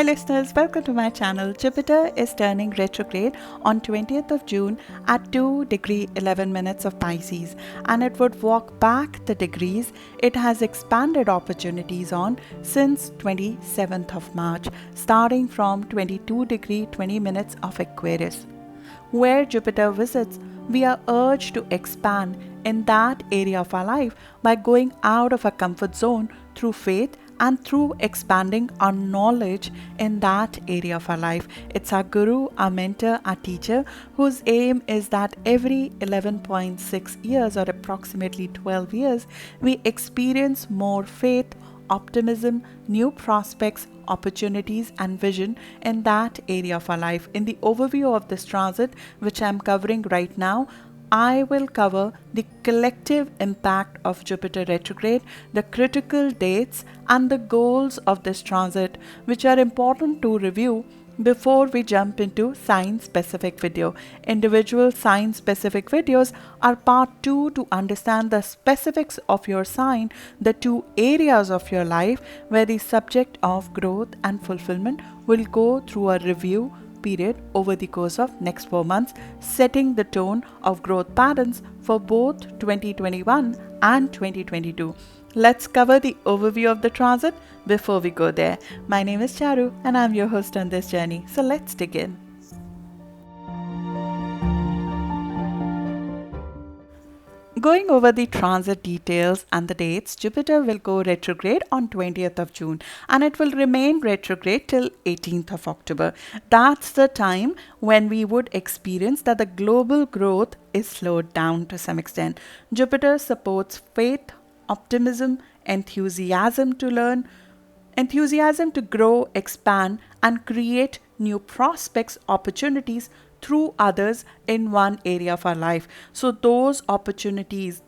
Hi listeners, welcome to my channel. Jupiter is turning retrograde on 20th of June at 2 degree 11 minutes of Pisces, and it would walk back the degrees it has expanded opportunities on since 27th of March, starting from 22 degree 20 minutes of Aquarius. Where Jupiter visits, we are urged to expand in that area of our life by going out of our comfort zone through faith and through expanding our knowledge in that area of our life. It's our guru, our mentor, our teacher, whose aim is that every 11.6 years or approximately 12 years, we experience more faith, optimism, new prospects, opportunities and vision in that area of our life. In the overview of this transit, which I'm covering right now, I will cover the collective impact of Jupiter retrograde, the critical dates and the goals of this transit, which are important to review before we jump into sign-specific video. Individual sign-specific videos are part 2 to understand the specifics of your sign, the 2 areas of your life where the subject of growth and fulfillment will go through a review period over the course of next 4 months, setting the tone of growth patterns for both 2021 and 2022. Let's cover the overview of the transit before we go there. My name is Charu and I'm your host on this journey. So let's begin. Going over the transit details and the dates, Jupiter will go retrograde on 20th of June and it will remain retrograde till 18th of October. That's the time when we would experience that the global growth is slowed down to some extent. Jupiter supports faith, optimism, enthusiasm to learn, enthusiasm to grow, expand, and create new prospects, opportunities through others in one area of our life. So those opportunities,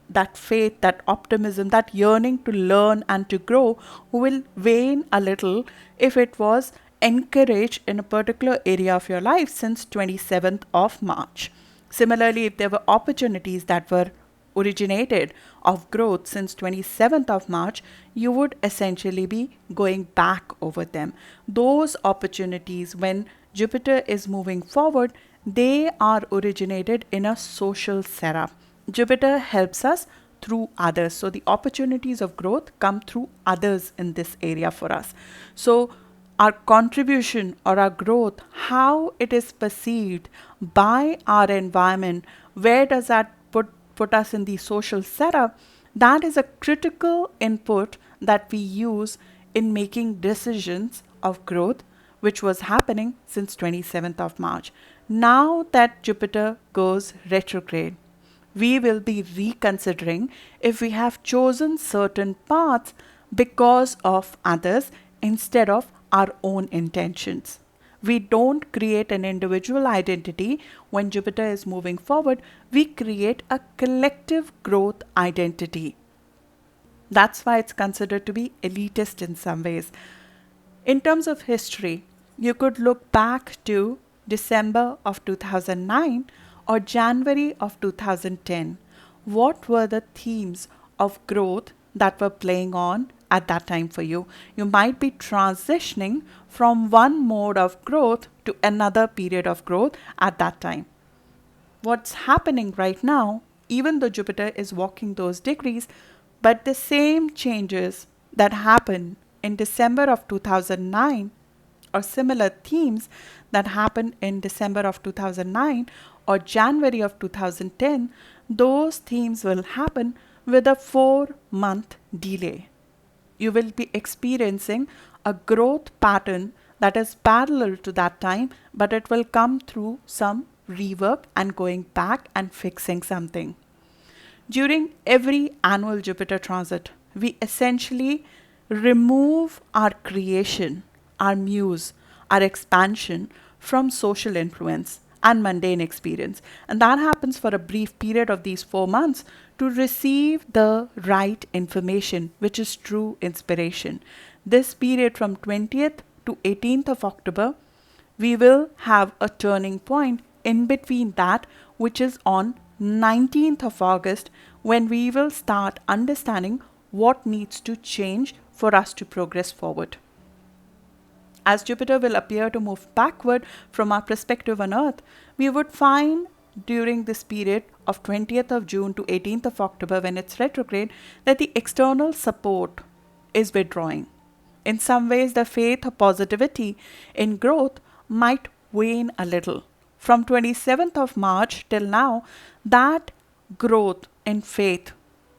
that faith, that optimism, that yearning to learn and to grow will wane a little if it was encouraged in a particular area of your life since 27th of March. Similarly, if there were opportunities that were originated of growth since 27th of March, you would essentially be going back over them. Those opportunities, when Jupiter is moving forward, they are originated in a social setup. Jupiter helps us through others. So the opportunities of growth come through others in this area for us. So our contribution or our growth, how it is perceived by our environment, where does that put us in the social setup, that is a critical input that we use in making decisions of growth, which was happening since 27th of March. Now that Jupiter goes retrograde, we will be reconsidering if we have chosen certain paths because of others instead of our own intentions. We don't create an individual identity when Jupiter is moving forward. We create a collective growth identity. That's why it's considered to be elitist in some ways. In terms of history, you could look back to December of 2009 or January of 2010. What were the themes of growth that were playing on at that time for you? You might be transitioning from one mode of growth to another period of growth at that time. What's happening right now, even though Jupiter is walking those degrees, but the same changes that happened in December of 2009 or similar themes that happened in December of 2009 or January of 2010, those themes will happen with a 4-month delay. You will be experiencing a growth pattern that is parallel to that time, but it will come through some rework and going back and fixing something. During every annual Jupiter transit, we essentially remove our creation, our muse, our expansion from social influence and mundane experience. And that happens for a brief period of these 4 months to receive the right information, which is true inspiration. This period from 20th to 18th of October, we will have a turning point in between that, which is on 19th of August, when we will start understanding what needs to change for us to progress forward. as Jupiter will appear to move backward from our perspective on Earth, we would find during this period of 20th of June to 18th of October when it's retrograde that the external support is withdrawing. In some ways, the faith or positivity in growth might wane a little. From 27th of March till now, that growth in faith,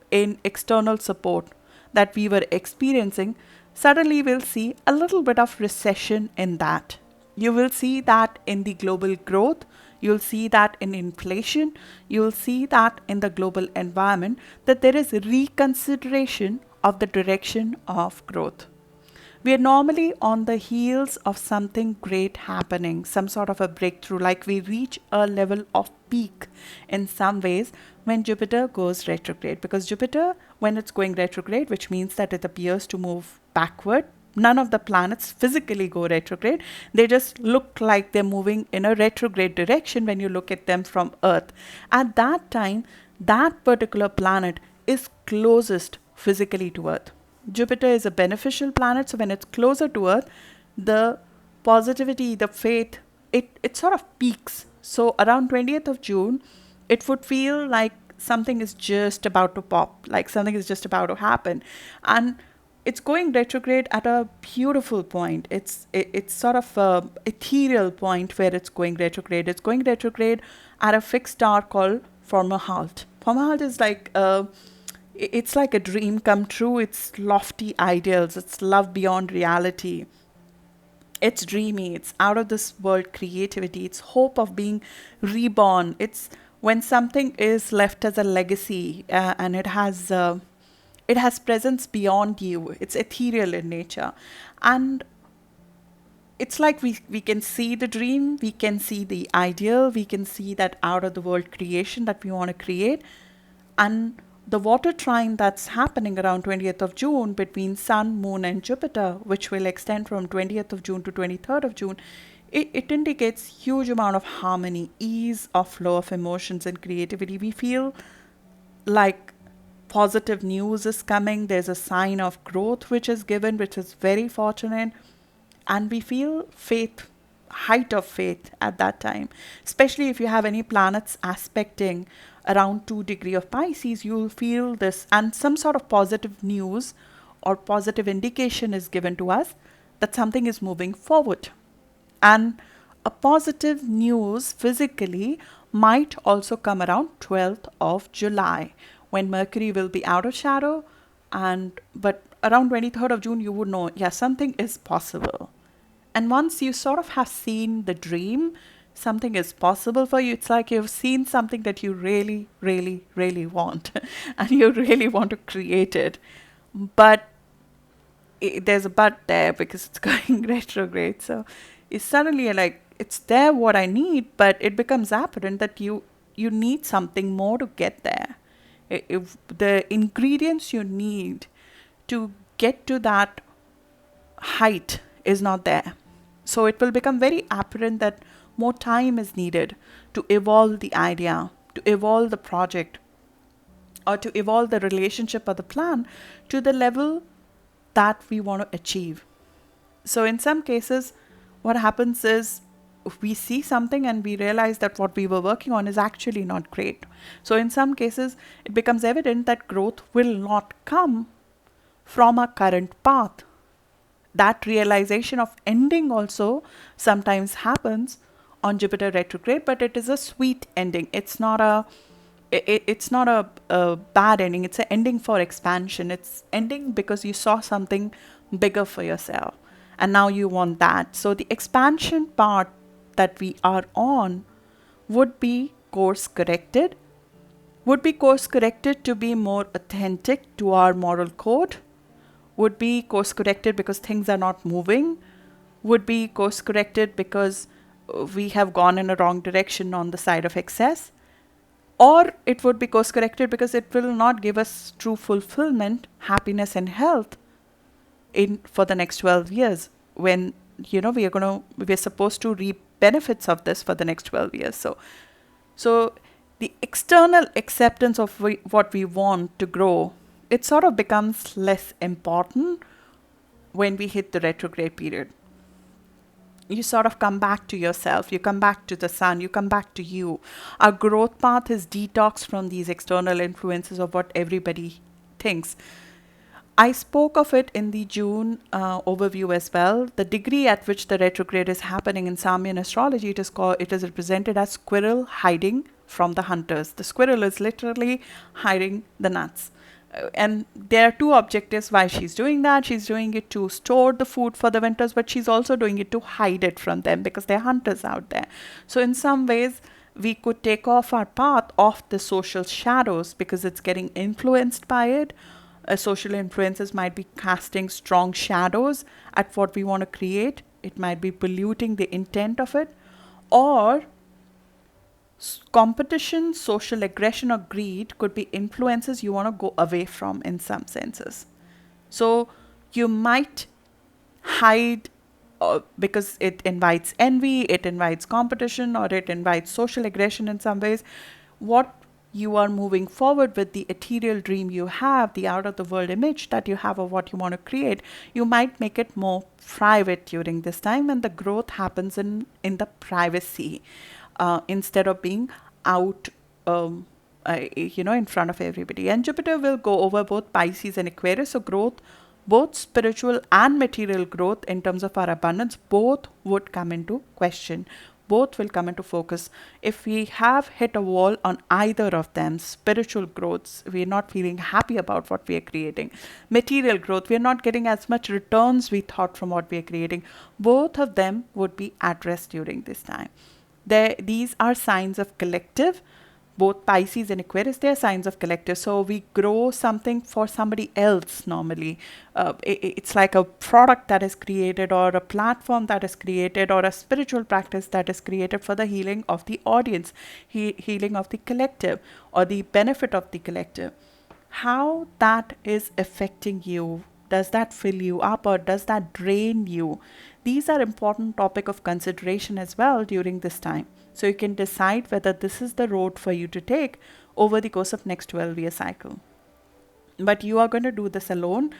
in external support that we were experiencing, suddenly we'll see a little bit of recession in that. You will see that in the global growth, you'll see that in inflation, you'll see that in the global environment, that there is reconsideration of the direction of growth. We are normally on the heels of something great happening, some sort of a breakthrough, like we reach a level of peak in some ways when Jupiter goes retrograde. Because Jupiter, when it's going retrograde, which means that it appears to move backward, none of the planets physically go retrograde. They just look like they're moving in a retrograde direction when you look at them from Earth. At that time, that particular planet is closest physically to Earth. Jupiter is a beneficial planet, so when it's closer to Earth, the positivity, the faith, it sort of peaks. So around 20th of June, it would feel like something is just about to pop, like something is just about to happen. And it's going retrograde at a beautiful point. It's sort of a ethereal point where it's going retrograde. It's going retrograde at a fixed star called 𝗲𝘂𝗏. 𝗲𝘂𝗏 is like it's like a dream come true. It's lofty ideals. It's love beyond reality. It's dreamy. It's out of this world creativity. It's hope of being reborn. It's when something is left as a legacy and it has presence beyond you. It's ethereal in nature. And it's like we can see the dream, we can see the ideal, we can see that out of the world creation that we want to create. And the water trine that's happening around 20th of June between Sun, Moon and Jupiter, which will extend from 20th of June to 23rd of June, it indicates huge amount of harmony, ease of flow of emotions and creativity. We feel like positive news is coming. There's a sign of growth which is given, which is very fortunate. And we feel faith, height of faith at that time. Especially if you have any planets aspecting around 2 degrees of Pisces, you'll feel this. And some sort of positive news or positive indication is given to us that something is moving forward. And a positive news physically might also come around 12th of July when Mercury will be out of shadow. But around 23rd of June, you would know, yeah, something is possible. And once you sort of have seen the dream, something is possible for you. It's like you've seen something that you really, really, really want. And you really want to create it. But there's a but there because it's going retrograde. So it's suddenly like, it's there what I need, but it becomes apparent that you need something more to get there. If the ingredients you need to get to that height is not there. So it will become very apparent that more time is needed to evolve the idea, to evolve the project, or to evolve the relationship or the plan to the level that we want to achieve. So in some cases, what happens is we see something and we realize that what we were working on is actually not great. So in some cases, it becomes evident that growth will not come from our current path. That realization of ending also sometimes happens on Jupiter retrograde, but it is a sweet ending. It's not a bad ending. It's an ending for expansion. It's ending because you saw something bigger for yourself and now you want that. So the expansion part that we are on would be course corrected, to be more authentic to our moral code, would be course corrected because things are not moving, would be course corrected because we have gone in a wrong direction on the side of excess, or it would be course corrected because it will not give us true fulfillment, happiness and health for the next 12 years when we're supposed to reap benefits of this for the next 12 years. So the external acceptance of what we want to grow, it sort of becomes less important when we hit the retrograde period. You sort of come back to yourself, you come back to the sun, you come back to you. Our growth path is detox from these external influences of what everybody thinks. I spoke of it in the June overview as well. The degree at which the retrograde is happening in Samian astrology, it is represented as squirrel hiding from the hunters. The squirrel is literally hiding the nuts. And there are two objectives why she's doing that. She's doing it to store the food for the winters, but she's also doing it to hide it from them because they're hunters out there. So in some ways, we could take off our path off the social shadows because it's getting influenced by it. Social influences might be casting strong shadows at what we want to create. It might be polluting the intent of it. Or competition, social aggression, or greed could be influences you want to go away from in some senses. So you might hide because it invites envy, it invites competition, or it invites social aggression in some ways. What you are moving forward with, the ethereal dream you have, the out of the world image that you have of what you want to create, you might make it more private during this time, and the growth happens in the privacy instead of being out in front of everybody. And Jupiter will go over both Pisces and Aquarius. So growth, both spiritual and material growth in terms of our abundance, both would come into question. Both will come into focus. If we have hit a wall on either of them, spiritual growths, we're not feeling happy about what we are creating. Material growth, we're not getting as much returns we thought from what we are creating. Both of them would be addressed during this time. These are signs of collective. Both Pisces and Aquarius, they are signs of collective. So we grow something for somebody else normally. It's like a product that is created, or a platform that is created, or a spiritual practice that is created for the healing of the audience, healing of the collective, or the benefit of the collective. How that is affecting you, does that fill you up or does that drain you? These are important topic of consideration as well during this time. So you can decide whether this is the road for you to take over the course of next 12-year cycle. But you are going to do this alone.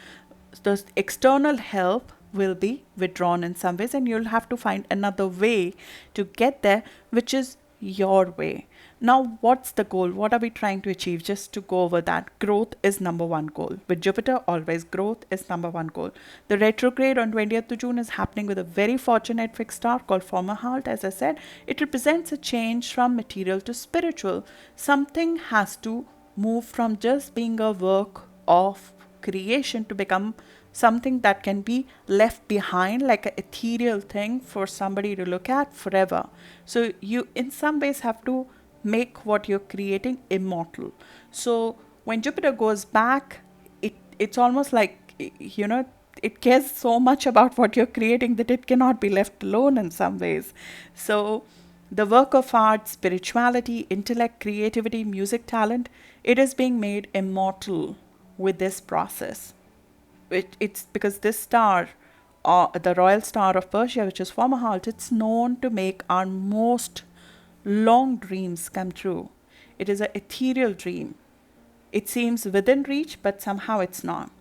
The external help will be withdrawn in some ways, and you'll have to find another way to get there, which is your way. Now, what's the goal? What are we trying to achieve? Just to go over that, growth is number one goal. With Jupiter, always growth is number one goal. The retrograde on 20th of June is happening with a very fortunate fixed star called 𝗏𝗏. As I said, it represents a change from material to spiritual. Something has to move from just being a work of creation to become something that can be left behind, like an ethereal thing for somebody to look at forever. So you in some ways have to make what you're creating immortal. So when Jupiter goes back, it's almost like, it cares so much about what you're creating that it cannot be left alone in some ways. So the work of art, spirituality, intellect, creativity, music, talent, it is being made immortal with this process. It's because this star, the royal star of Persia, which is 𝗏𝗏, it's known to make our most long dreams come true. It is an ethereal dream. It seems within reach, but somehow it's not.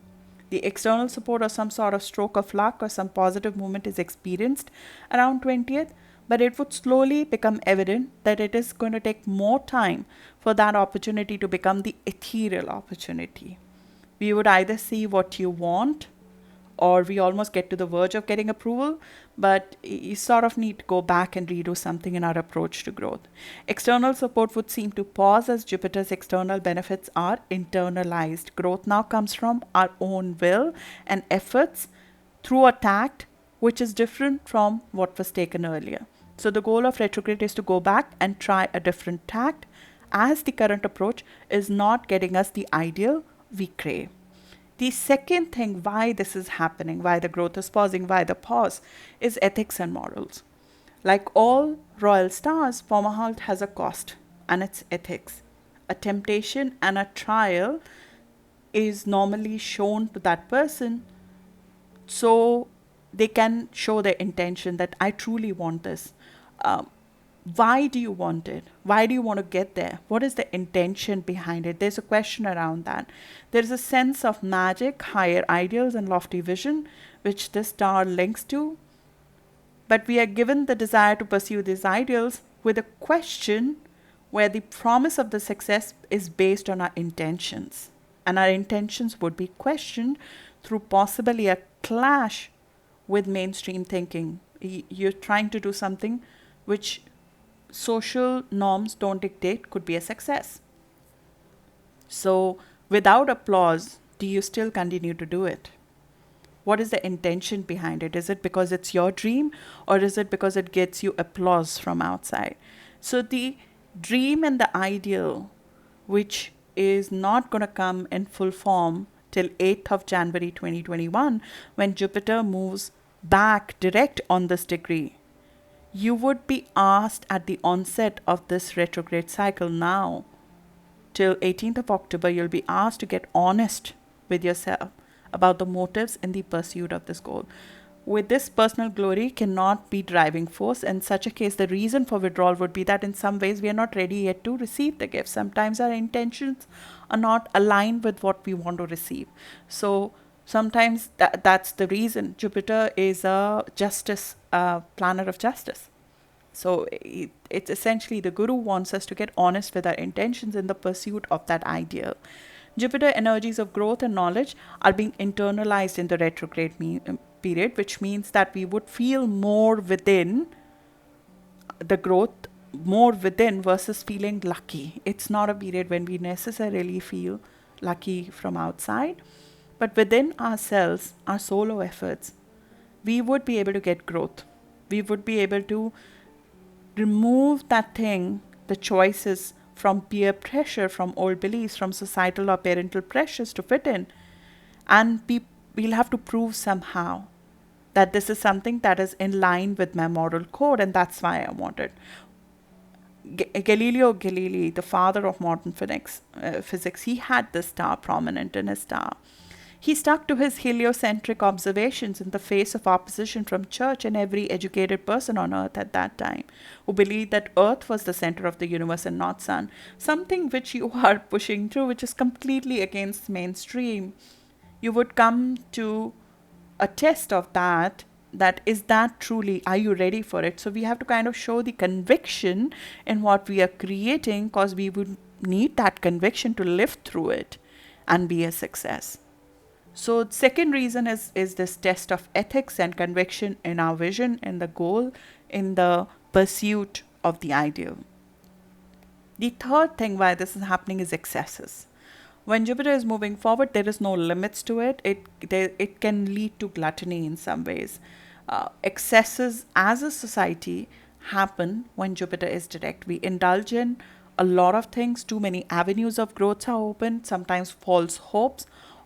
The external support or some sort of stroke of luck or some positive movement is experienced around 20th, but it would slowly become evident that it is going to take more time for that opportunity to become the ethereal opportunity. We would either see what you want, or we almost get to the verge of getting approval, but you sort of need to go back and redo something in our approach to growth. External support would seem to pause as Jupiter's external benefits are internalized. Growth now comes from our own will and efforts through a tact which is different from what was taken earlier. So the goal of retrograde is to go back and try a different tact, as the current approach is not getting us the ideal we crave. The second thing why this is happening, why the growth is pausing, why the pause, is ethics and morals. Like all royal stars, 𝗏𝗏 has a cost, and it's ethics. A temptation and a trial is normally shown to that person so they can show their intention that I truly want this. Why do you want it? Why do you want to get there? What is the intention behind it? There's a question around that. There's a sense of magic, higher ideals, and lofty vision, which this star links to. But we are given the desire to pursue these ideals with a question where the promise of the success is based on our intentions. And our intentions would be questioned through possibly a clash with mainstream thinking. You're trying to do something which social norms don't dictate could be a success. So, without applause, do you still continue to do it? What is the intention behind it? Is it because it's your dream, or is it because it gets you applause from outside? So, the dream and the ideal, which is not going to come in full form till 8th of January 2021, when Jupiter moves back direct on this degree, you would be asked at the onset of this retrograde cycle now, till 18th of October, you'll be asked to get honest with yourself about the motives in the pursuit of this goal. With this, personal glory cannot be driving force. In such a case, the reason for withdrawal would be that in some ways we are not ready yet to receive the gift. Sometimes our intentions are not aligned with what we want to receive. So sometimes that's the reason. Jupiter is a justice, planet of justice. So it's essentially the Guru wants us to get honest with our intentions in the pursuit of that ideal. Jupiter energies of growth and knowledge are being internalized in the retrograde period, which means that we would feel more within the growth, more within versus feeling lucky. It's not a period when we necessarily feel lucky from outside, but within ourselves, our solo efforts, we would be able to get growth. We would be able to remove that thing, the choices from peer pressure, from old beliefs, from societal or parental pressures to fit in. And we'll have to prove somehow that this is something that is in line with my moral code, and that's why I want it. Galileo Galilei, the father of modern physics, he had this star prominent in his star. He stuck to his heliocentric observations in the face of opposition from church and every educated person on earth at that time, who believed that earth was the center of the universe and not sun, something which you are pushing through, which is completely against mainstream. You would come to a test of that is that truly, are you ready for it? So we have to kind of show the conviction in what we are creating, because we would need that conviction to live through it and be a success. So second reason is this test of ethics and conviction in our vision, in the goal, in the pursuit of the ideal. The third thing why this is happening is excesses. When Jupiter is moving forward, there is no limits to it. It can lead to gluttony in some ways. Excesses as a society happen when Jupiter is direct. We indulge in a lot of things. Too many avenues of growth are open. Sometimes false hopes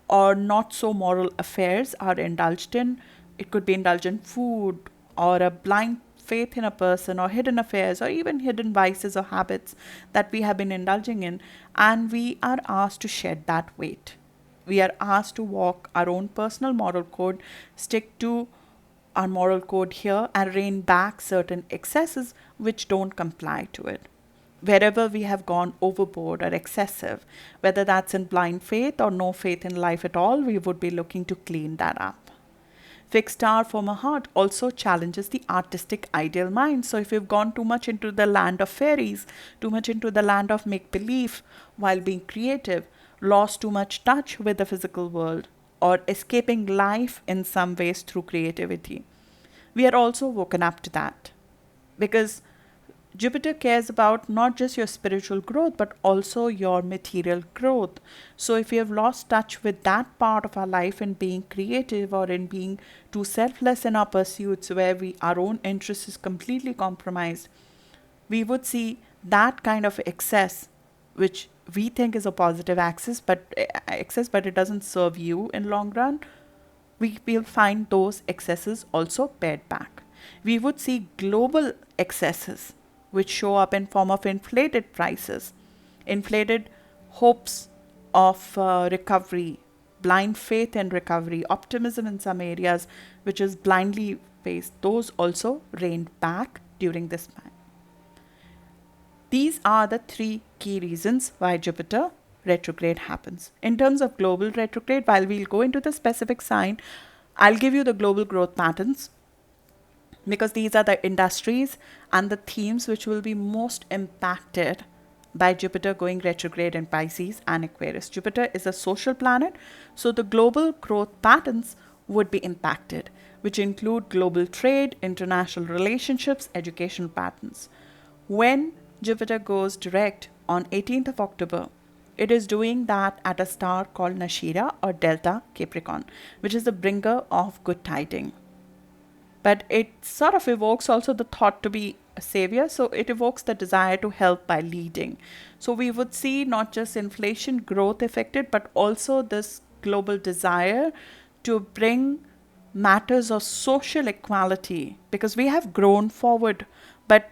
or not so moral affairs are indulged in. It could be indulgent food, or a blind faith in a person, or hidden affairs, or even hidden vices or habits that we have been indulging in. And we are asked to shed that weight. We are asked to walk our own personal moral code, stick to our moral code here, and rein back certain excesses which don't comply to it. Wherever we have gone overboard or excessive, whether that's in blind faith or no faith in life at all, we would be looking to clean that up. Fixed star from a heart also challenges the artistic ideal mind. So if you've gone too much into the land of fairies, too much into the land of make-believe while being creative, lost too much touch with the physical world, or escaping life in some ways through creativity, we are also woken up to that. Because Jupiter cares about not just your spiritual growth, but also your material growth. So if we have lost touch with that part of our life in being creative, or in being too selfless in our pursuits, where our own interest is completely compromised, we would see that kind of excess, which we think is a positive excess, but it doesn't serve you in long run. We will find those excesses also pared back. We would see global excesses, which show up in form of inflated prices, inflated hopes of recovery, blind faith in recovery, optimism in some areas, which is blindly based. Those also reined back during this time. These are the three key reasons why Jupiter retrograde happens. In terms of global retrograde, while we'll go into the specific sign, I'll give you the global growth patterns. because these are the industries and the themes which will be most impacted by Jupiter going retrograde in Pisces and Aquarius. Jupiter is a social planet, so the global growth patterns would be impacted, which include global trade, international relationships, educational patterns. When Jupiter goes direct on 18th of October, it is doing that at a star called Nakshira or Delta Capricorn, which is the bringer of good tidings. But it sort of evokes also the thought to be a savior. So it evokes the desire to help by leading. So we would see not just inflation growth affected, but also this global desire to bring matters of social equality, because we have grown forward, but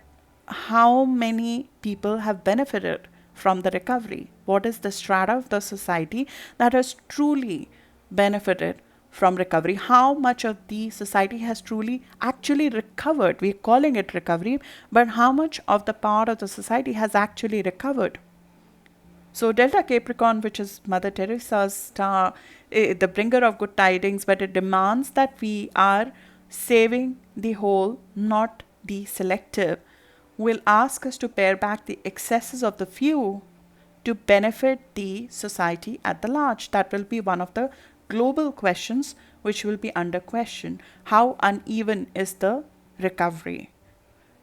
how many people have benefited from the recovery? What is the strata of the society that has truly benefited from recovery? How much of the society has truly actually recovered? We're calling it recovery, but how much of the part of the society has actually recovered? So Delta Capricorn, which is Mother Teresa's star, the bringer of good tidings, but it demands that we are saving the whole, not the selective, will ask us to pare back the excesses of the few to benefit the society at the large. That will be one of the global questions which will be under question. How uneven is the recovery?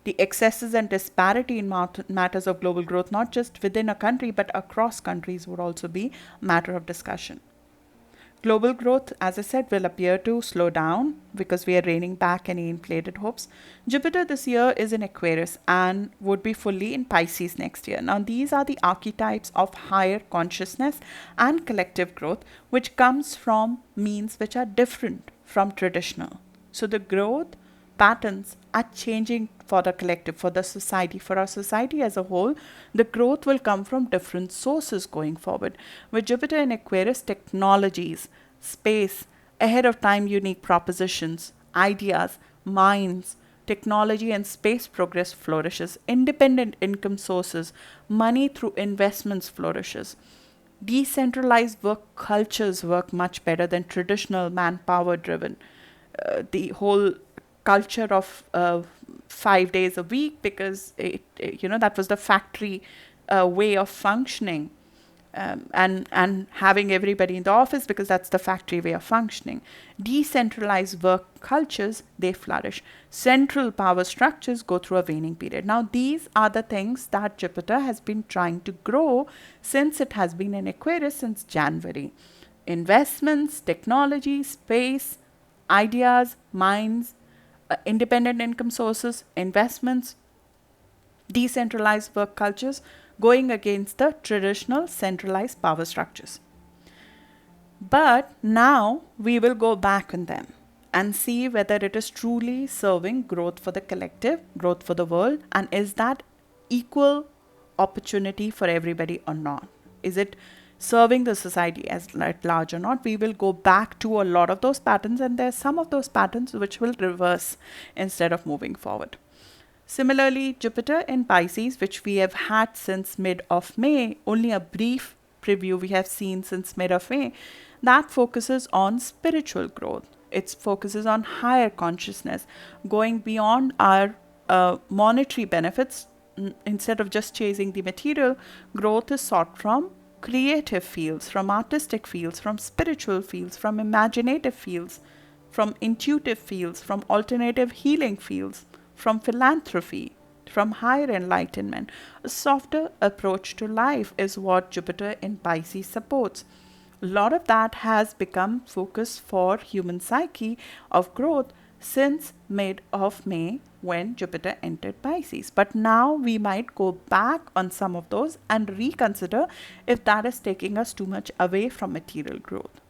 The excesses and disparity in matters of global growth, not just within a country but across countries, would also be matter of discussion. Global growth, as I said, will appear to slow down because we are reining back any inflated hopes. Jupiter this year is in Aquarius and would be fully in Pisces next year. Now, these are the archetypes of higher consciousness and collective growth, which comes from means which are different from traditional. So the growth patterns are changing for the collective, for the society, for our society as a whole. The growth will come from different sources going forward. With Jupiter in Aquarius, technologies, space, ahead of time unique propositions, ideas, minds, technology and space progress flourishes. Independent income sources, money through investments flourishes. Decentralized work cultures work much better than traditional manpower driven. The whole culture of 5 days a week, because that was the factory way of functioning, and having everybody in the office because that's the factory way of functioning. Decentralized work cultures, they flourish. Central power structures go through a waning period. Now these are the things that Jupiter has been trying to grow since it has been in Aquarius since January. Investments, technology, space, ideas, minds, independent income sources, investments, decentralized work cultures, going against the traditional centralized power structures. But now we will go back on them and see whether it is truly serving growth for the collective, growth for the world, and is that equal opportunity for everybody or not? Is it serving the society at large or not? We will go back to a lot of those patterns, and there's some of those patterns which will reverse instead of moving forward. Similarly, Jupiter in Pisces, which we have had since mid of May, only a brief preview we have seen since mid of May, that focuses on spiritual growth. It focuses on higher consciousness, going beyond our monetary benefits. Instead of just chasing the material, growth is sought from creative fields, from artistic fields, from spiritual fields, from imaginative fields, from intuitive fields, from alternative healing fields, from philanthropy, from higher enlightenment. A softer approach to life is what Jupiter in Pisces supports. A lot of that has become focus for human psyche of growth since mid of May when Jupiter entered Pisces. But now we might go back on some of those and reconsider if that is taking us too much away from material growth.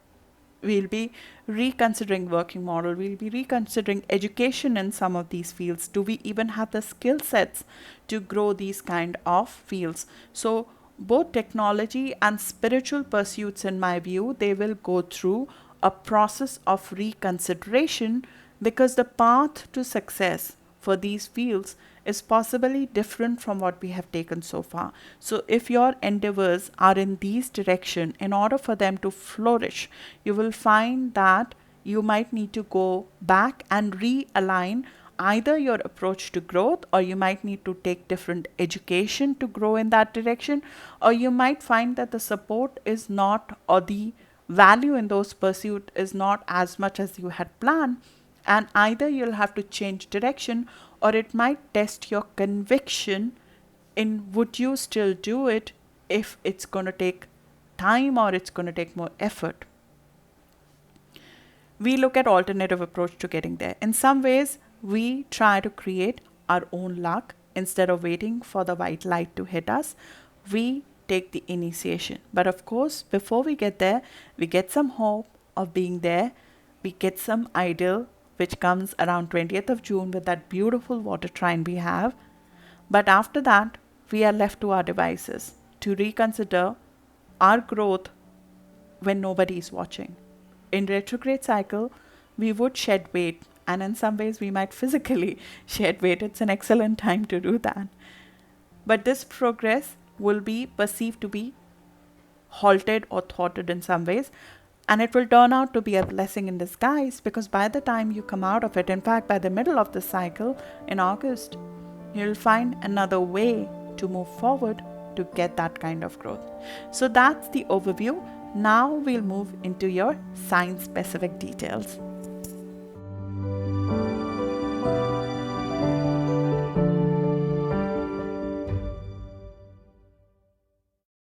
We'll be reconsidering working model. We'll be reconsidering education in some of these fields. Do we even have the skill sets to grow these kind of fields? So both technology and spiritual pursuits, in my view, they will go through a process of reconsideration, because the path to success for these fields is possibly different from what we have taken so far. So if your endeavors are in these direction, in order for them to flourish, you will find that you might need to go back and realign either your approach to growth, or you might need to take different education to grow in that direction, or you might find that the support is not, or the value in those pursuit is not as much as you had planned, and either you'll have to change direction, or it might test your conviction in would you still do it if it's going to take time or it's going to take more effort. We look at alternative approach to getting there. In some ways, we try to create our own luck. Instead of waiting for the white light to hit us, we take the initiation. But of course, before we get there, we get some hope of being there. We get some ideal, which comes around 20th of June with that beautiful water trine we have. But after that, we are left to our devices to reconsider our growth when nobody is watching. In retrograde cycle, we would shed weight, and in some ways we might physically shed weight. It's an excellent time to do that. But this progress will be perceived to be halted or thwarted in some ways, and it will turn out to be a blessing in disguise, because by the time you come out of it, in fact by the middle of the cycle in August, you'll find another way to move forward to get that kind of growth. So that's the overview. Now we'll move into your sign specific details.